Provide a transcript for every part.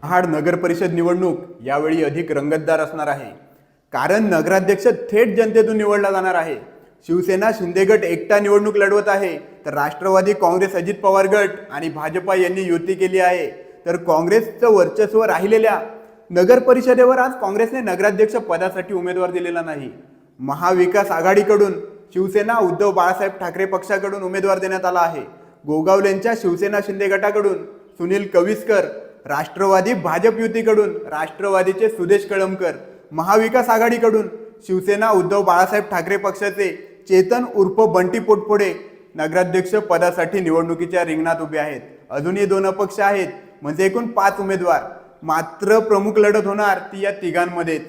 महाड नगर परिषद निवडणूक यावेळी अधिक रंगतदार असणार आहे. कारण नगराध्यक्ष थेट जनतेतून निवडला जाणार आहे. शिवसेना शिंदे गट एकटा निवडणूक लढवत आहे, तर राष्ट्रवादी काँग्रेस अजित पवार गट आणि भाजपा यांनी युती केली आहे. तर काँग्रेसचं वर्चस्व राहिलेल्या नगर परिषदेवर आज काँग्रेसने नगराध्यक्ष पदासाठी उमेदवार दिलेला नाही. महाविकास आघाडीकडून शिवसेना उद्धव बाळासाहेब ठाकरे पक्षाकडून उमेदवार देण्यात आला आहे. गोगावलेंच्या शिवसेना शिंदे गटाकडून सुनील कविस्कर, राष्ट्रवादी भाजप युतीकडून राष्ट्रवादीचे सुदेश कळमकर, महाविकास आघाडीकडून शिवसेना उद्धव बाळासाहेब ठाकरे पक्षाचे चेतन उर्फ बंटी पोटफोडे नगराध्यक्ष पदासाठी निवडणुकीच्या रिंगणात उभे आहेत. अजूनही 2 अपक्ष आहेत, म्हणजे एकूण 5 उमेदवार. मात्र प्रमुख लढत होणार ती या तिघांमध्येच.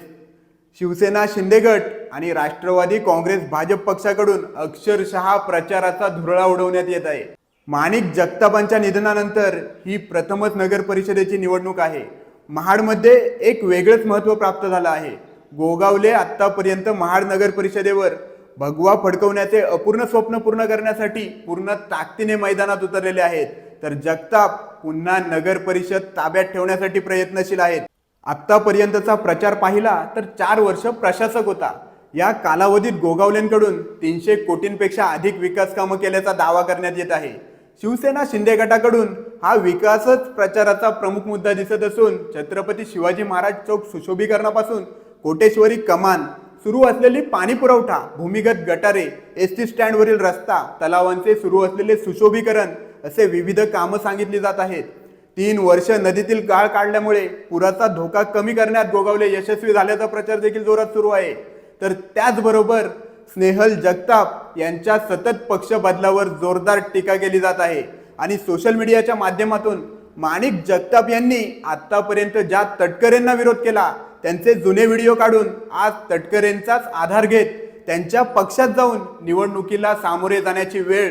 शिवसेना शिंदे गट आणि राष्ट्रवादी काँग्रेस भाजप पक्षाकडून अक्षरशः प्रचाराचा धुरळा उडवण्यात येत आहे. माणिक जगतापांच्या निधनानंतर ही प्रथमच नगर परिषदेची निवडणूक आहे. महाडमध्ये एक वेगळंच महत्त्व प्राप्त झालं आहे. गोगावले आत्तापर्यंत महाड नगर परिषदेवर भगवा फडकवण्याचे अपूर्ण स्वप्न पूर्ण करण्यासाठी पूर्ण ताकदीने मैदानात उतरलेले आहेत. तर जगताप पुन्हा नगर परिषद ताब्यात ठेवण्यासाठी प्रयत्नशील आहेत. आत्तापर्यंतचा प्रचार पाहिला तर 4 वर्ष प्रशासक होता. या कालावधीत गोगावलेंकडून 300 कोटींपेक्षा अधिक विकास कामं केल्याचा दावा करण्यात येत आहे. शिवसेना शिंदे गटाकडून हा विकासच प्रचाराचा प्रमुख मुद्दा दिसत असून छत्रपती शिवाजी महाराज चौक सुशोभीकरणापासून कोटेश्वरी कमान, सुरू असलेली पाणी पुरवठा, भूमिगत गटारे, एसटी स्टँडवरील रस्ता, तलावांचे सुरू असलेले सुशोभीकरण असे विविध कामं सांगितली जात आहेत. 3 वर्ष नदीतील गाळ काढल्यामुळे पुराचा धोका कमी करण्यात गोगावले यशस्वी झाल्याचा प्रचार देखील जोरात सुरू आहे. तर त्याचबरोबर स्नेहल जगताप यांच्या सतत पक्ष बदलावर जोरदार टीका केली जात आहे. आणि सोशल मीडियाच्या माध्यमातून माणिक जगताप यांनी आतापर्यंत ज्या तटकरेंना विरोध केला त्यांचे जुने व्हिडिओ काढून आज तटकरेंचाच आधार घेत त्यांच्या पक्षात जाऊन निवडणुकीला सामोरे जाण्याची वेळ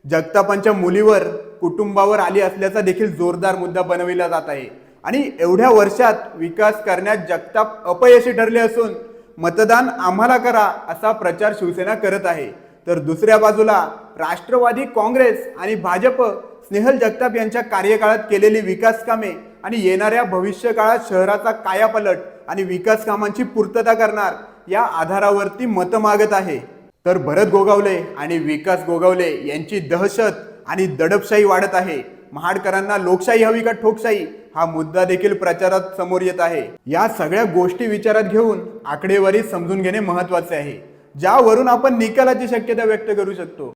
जगतापांच्या मुलीवर, कुटुंबावर आली असल्याचा देखील जोरदार मुद्दा बनविला जात आहे. आणि एवढ्या वर्षात विकास करण्यात जगताप अपयशी ठरले असून मतदान आम्हाला करा असा प्रचार शिवसेना करत आहे. तर दुसऱ्या बाजूला राष्ट्रवादी काँग्रेस आणि भाजप स्नेहल जगताप यांच्या कार्यकाळात केलेली विकास कामे आणि येणाऱ्या भविष्य काळात शहराचा कायापालट आणि विकास कामांची पूर्तता करणार या आधारावरती मतं मागत आहे. तर भरत गोगावले आणि विकास गोगावले यांची दहशत आणि दडपशाही वाढत आहे. महाडकरांना लोकशाही हवी का ठोकशाही हा मुद्दा देखील प्रचारात समोर येत आहे. या सगळ्या गोष्टी विचारात घेऊन आकडेवारी समजून घेणे महत्त्वाचे आहे, ज्यावरून आपण निकालाची शक्यता व्यक्त करू शकतो.